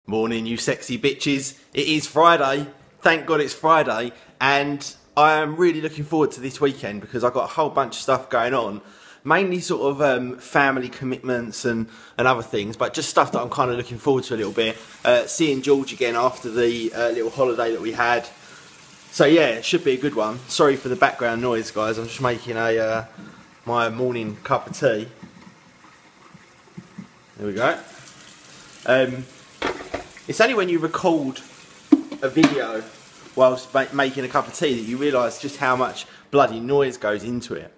Morning, you sexy bitches. It is Friday. Thank God it's Friday. And I am really looking forward to this weekend because I've got a whole bunch of stuff going on. Mainly sort of family commitments and other things, but just stuff that I'm kind of looking forward to a little bit. Seeing George again after the little holiday that we had. So yeah, it should be a good one. Sorry for the background noise, guys. I'm just making my morning cup of tea. There we go. It's only when you record a video whilst making a cup of tea that you realise just how much bloody noise goes into it.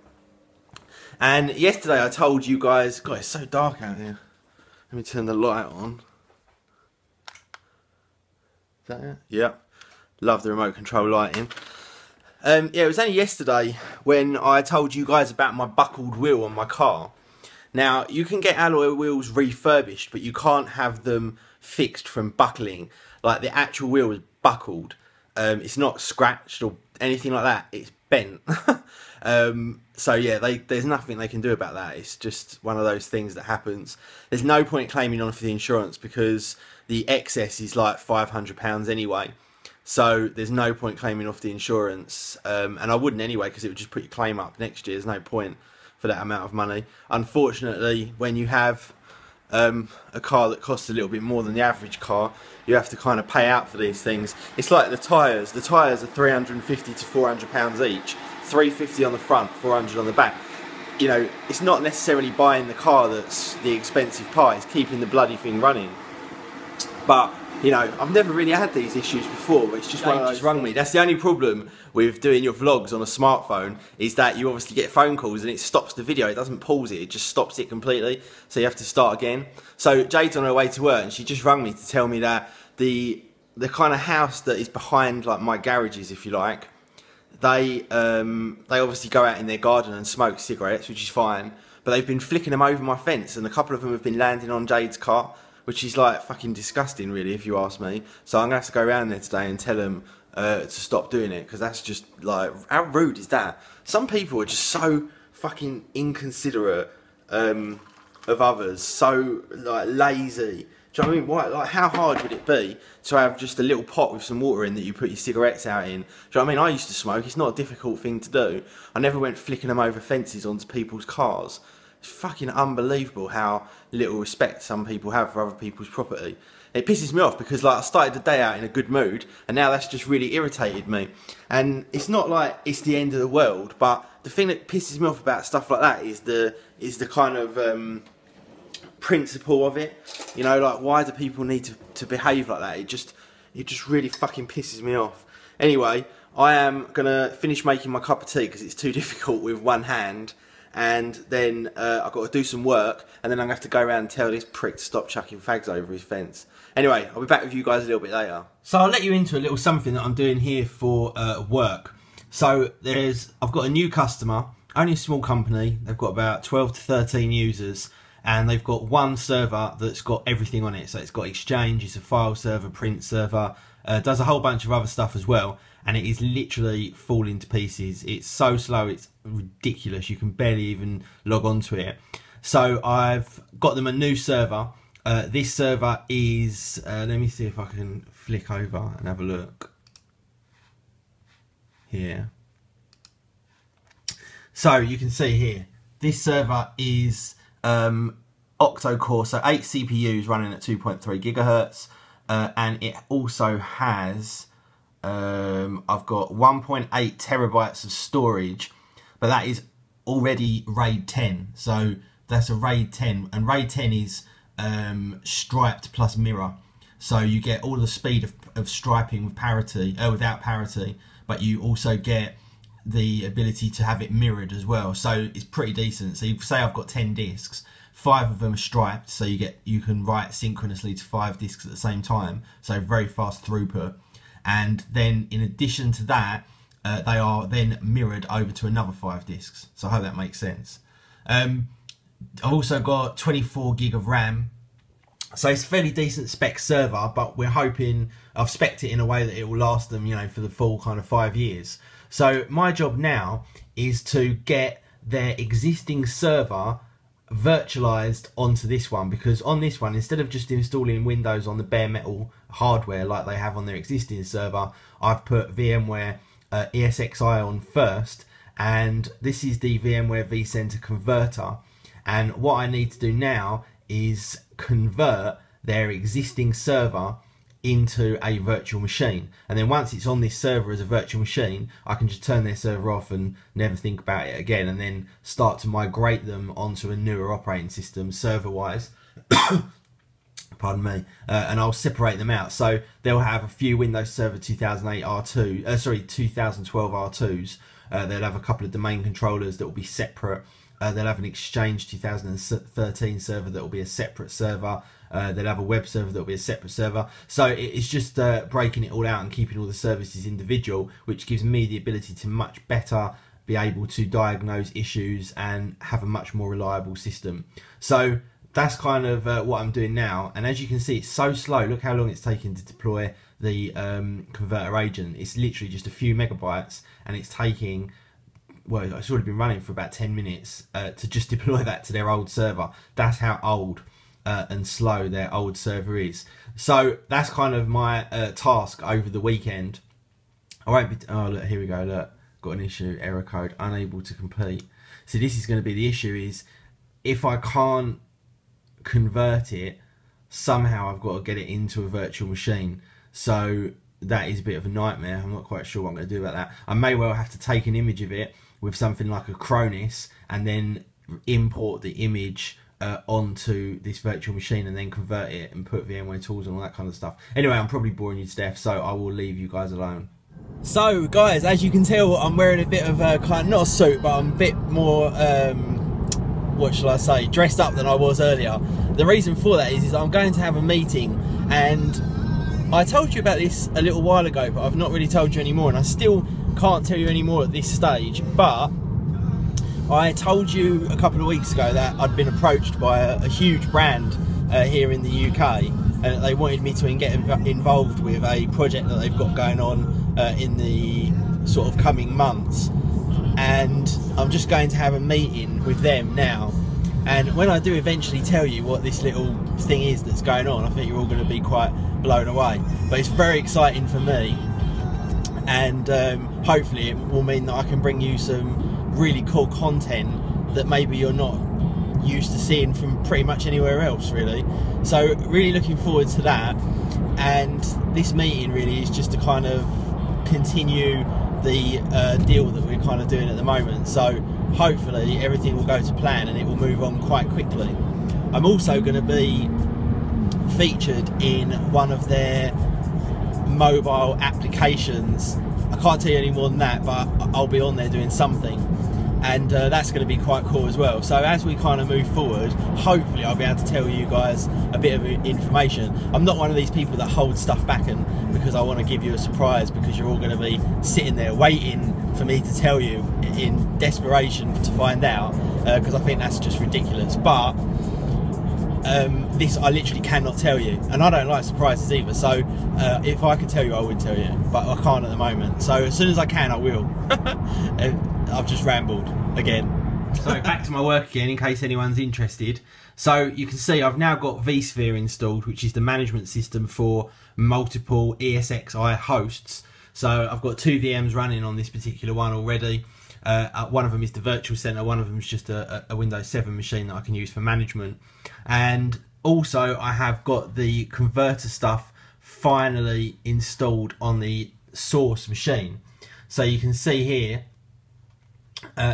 And yesterday I told you guys, God, it's so dark out here. Let me turn the light on. Is that it? Yeah. Love the remote control lighting. Yeah, it was only yesterday when I told you guys about my buckled wheel on my car. Now, you can get alloy wheels refurbished, but you can't have them fixed from buckling. Like, the actual wheel is buckled. It's not scratched or anything like that. It's bent. So, yeah, there's nothing they can do about that. It's just one of those things that happens. There's no point claiming on for the insurance because the excess is like £500 anyway. So, there's no point claiming off the insurance. And I wouldn't anyway because it would just put your claim up next year. There's no point for that amount of money. Unfortunately, when you have a car that costs a little bit more than the average car, you have to kind of pay out for these things. It's like the tyres. The tyres are £350 to £400 each, £350 on the front, £400 on the back. You know, it's not necessarily buying the car that's the expensive part, it's keeping the bloody thing running. But you know, I've never really had these issues before, but it's just one of those. Just rung me. That's the only problem with doing your vlogs on a smartphone, is that you obviously get phone calls and it stops the video. It doesn't pause it, it just stops it completely. So you have to start again. So Jade's on her way to work and she just rung me to tell me that the kind of house that is behind like my garages, if you like, they obviously go out in their garden and smoke cigarettes, which is fine, but they've been flicking them over my fence and a couple of them have been landing on Jade's car, which is like fucking disgusting really, if you ask me. So I'm going to have to go around there today and tell them to stop doing it, because that's just like, how rude is that? Some people are just so fucking inconsiderate of others, so like lazy. Do you know what I mean? Why, like, how hard would it be to have just a little pot with some water in that you put your cigarettes out in? Do you know what I mean? I used to smoke, it's not a difficult thing to do. I never went flicking them over fences onto people's cars. It's fucking unbelievable how little respect some people have for other people's property. It pisses me off because like I started the day out in a good mood and now that's just really irritated me. And it's not like it's the end of the world, but the thing that pisses me off about stuff like that is the kind of principle of it. You know, like, why do people need to behave like that? It just really fucking pisses me off. Anyway, I am gonna finish making my cup of tea because it's too difficult with one hand. And then I've got to do some work, and then I'm going to have to go around and tell this prick to stop chucking fags over his fence. Anyway, I'll be back with you guys a little bit later. So I'll let you into a little something that I'm doing here for work. So I've got a new customer, only a small company. They've got about 12 to 13 users, and they've got one server that's got everything on it. So it's got Exchange, it's a file server, print server, does a whole bunch of other stuff as well. And it is literally falling to pieces. It's so slow, it's ridiculous. You can barely even log onto it. So I've got them a new server. This server is, let me see if I can flick over and have a look. Here. So you can see here, this server is octa-core, so 8 CPUs running at 2.3 gigahertz. And it also has, I've got 1.8 terabytes of storage, but that is already RAID 10. So that's a RAID 10, and RAID 10 is striped plus mirror. So you get all the speed of striping with parity, without parity, but you also get the ability to have it mirrored as well. So it's pretty decent. So you say I've got 10 discs. 5 of them are striped, so you can write synchronously to 5 discs at the same time, so very fast throughput. And then in addition to that, they are then mirrored over to another 5 discs. So I hope that makes sense. I've also got 24 gig of RAM. So it's a fairly decent spec server, but we're hoping, I've spec'd it in a way that it will last them, you know, for the full kind of 5 years. So my job now is to get their existing server virtualized onto this one, because on this one, instead of just installing Windows on the bare metal hardware like they have on their existing server, I've put VMware ESXi on first, and this is the VMware vCenter converter. And what I need to do now is convert their existing server into a virtual machine, and then once it's on this server as a virtual machine, I can just turn their server off and never think about it again, and then start to migrate them onto a newer operating system server wise. Pardon me. And I'll separate them out, so they'll have a few Windows Server 2008 R2 sorry 2012 R2s. They'll have a couple of domain controllers that will be separate. They'll have an Exchange 2013 server that will be a separate server. They'll have a web server that will be a separate server. So it's just breaking it all out and keeping all the services individual, which gives me the ability to much better be able to diagnose issues and have a much more reliable system. So that's kind of what I'm doing now. And as you can see, it's so slow. Look how long it's taken to deploy the converter agent. It's literally just a few megabytes, and it's taking, well, it's already been running for about 10 minutes to just deploy that to their old server. That's how old and slow their old server is. So that's kind of my task over the weekend. I won't be, oh look, here we go, look, got an issue, error code, unable to complete. So this is going to be the issue, is if I can't convert it, somehow I've got to get it into a virtual machine. So that is a bit of a nightmare. I'm not quite sure what I'm going to do about that. I may well have to take an image of it with something like a Cronus and then import the image onto this virtual machine and then convert it and put VMware tools and all that kind of stuff. Anyway, I'm probably boring you to death, so I will leave you guys alone. So guys, as you can tell, I'm wearing a bit of a kind of, not a suit, but I'm a bit more what shall I say, dressed up than I was earlier. The reason for that is I'm going to have a meeting, and I told you about this a little while ago, but I've not really told you anymore, and I still can't tell you anymore at this stage. But I told you a couple of weeks ago that I'd been approached by a huge brand here in the UK, and they wanted me to get involved with a project that they've got going on in the sort of coming months. And I'm just going to have a meeting with them now, and when I do eventually tell you what this little thing is that's going on, I think you're all going to be quite blown away. But it's very exciting for me, and hopefully it will mean that I can bring you some really cool content that maybe you're not used to seeing from pretty much anywhere else, really. So really looking forward to that, and this meeting really is just to kind of continue the deal that we're kind of doing at the moment. So hopefully everything will go to plan and it will move on quite quickly. I'm also going to be featured in one of their mobile applications. I can't tell you any more than that, but I'll be on there doing something, and that's going to be quite cool as well. So as we kind of move forward, hopefully I'll be able to tell you guys a bit of information. I'm not one of these people that hold stuff back and because I want to give you a surprise, because you're all going to be sitting there waiting for me to tell you in desperation to find out, because I think that's just ridiculous. But this I literally cannot tell you, and I don't like surprises either, so if I could tell you I would tell you, but I can't at the moment. So as soon as I can I will. I've just rambled again. So back to my work again, in case anyone's interested. So you can see I've now got vSphere installed, which is the management system for multiple ESXi hosts. So I've got 2 VMs running on this particular one already. One of them is the virtual center, one of them is just a Windows 7 machine that I can use for management. And also I have got the converter stuff finally installed on the source machine. So you can see here,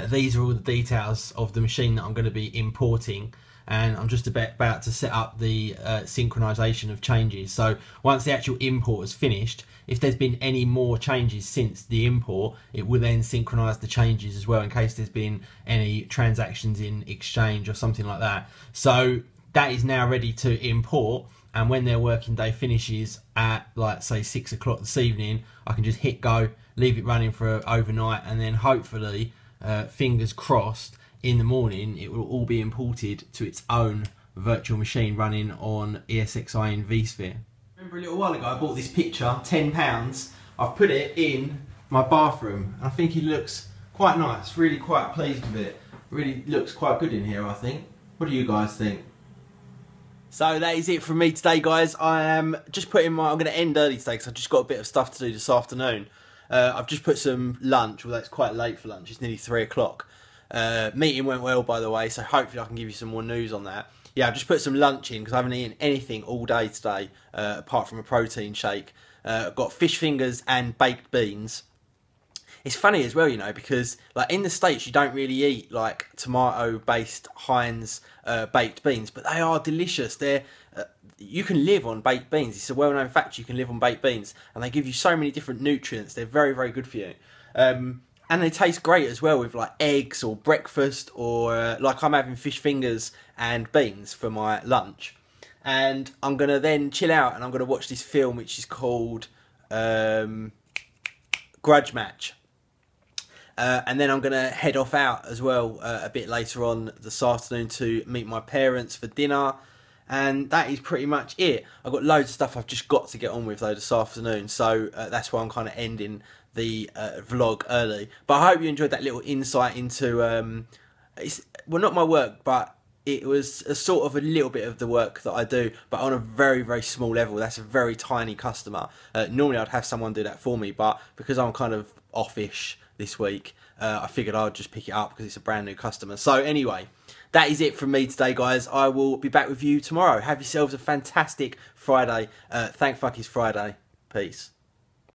these are all the details of the machine that I'm going to be importing, and I'm just about to set up the synchronization of changes. So once the actual import is finished, if there's been any more changes since the import, it will then synchronize the changes as well, in case there's been any transactions in Exchange or something like that. So that is now ready to import, and when their working day finishes at, like, say 6 o'clock this evening, I can just hit go, leave it running for overnight, and then hopefully, fingers crossed, in the morning it will all be imported to its own virtual machine running on ESXi in vSphere. Remember a little while ago I bought this picture, £10. I've put it in my bathroom, and I think it looks quite nice, really quite pleased with it. Really looks quite good in here, I think. What do you guys think? So that is it from me today, guys. I am just putting I'm going to end early today because I've just got a bit of stuff to do this afternoon. I've just put some lunch, although it's quite late for lunch. It's nearly 3 o'clock. Meeting went well, by the way, so hopefully I can give you some more news on that. Yeah, I've just put some lunch in because I haven't eaten anything all day today, apart from a protein shake. I've got fish fingers and baked beans. It's funny as well, you know, because like in the States you don't really eat like tomato-based Heinz baked beans, but they are delicious. They're you can live on baked beans. It's a well-known fact you can live on baked beans, and they give you so many different nutrients. They're very, very good for you. And they taste great as well with like eggs or breakfast, or like I'm having fish fingers and beans for my lunch. And I'm going to then chill out and I'm going to watch this film which is called Grudge Match. And then I'm going to head off out as well a bit later on this afternoon to meet my parents for dinner. And that is pretty much it. I've got loads of stuff I've just got to get on with though this afternoon. So that's why I'm kind of ending the vlog early. But I hope you enjoyed that little insight into, well, not my work, but it was a sort of a little bit of the work that I do, but on a very, very small level. That's a very tiny customer. Normally I'd have someone do that for me, but because I'm kind of offish this week, I figured I would just pick it up because it's a brand new customer. So anyway, that is it from me today, guys. I will be back with you tomorrow. Have yourselves a fantastic Friday. Thank fuck it's Friday. Peace.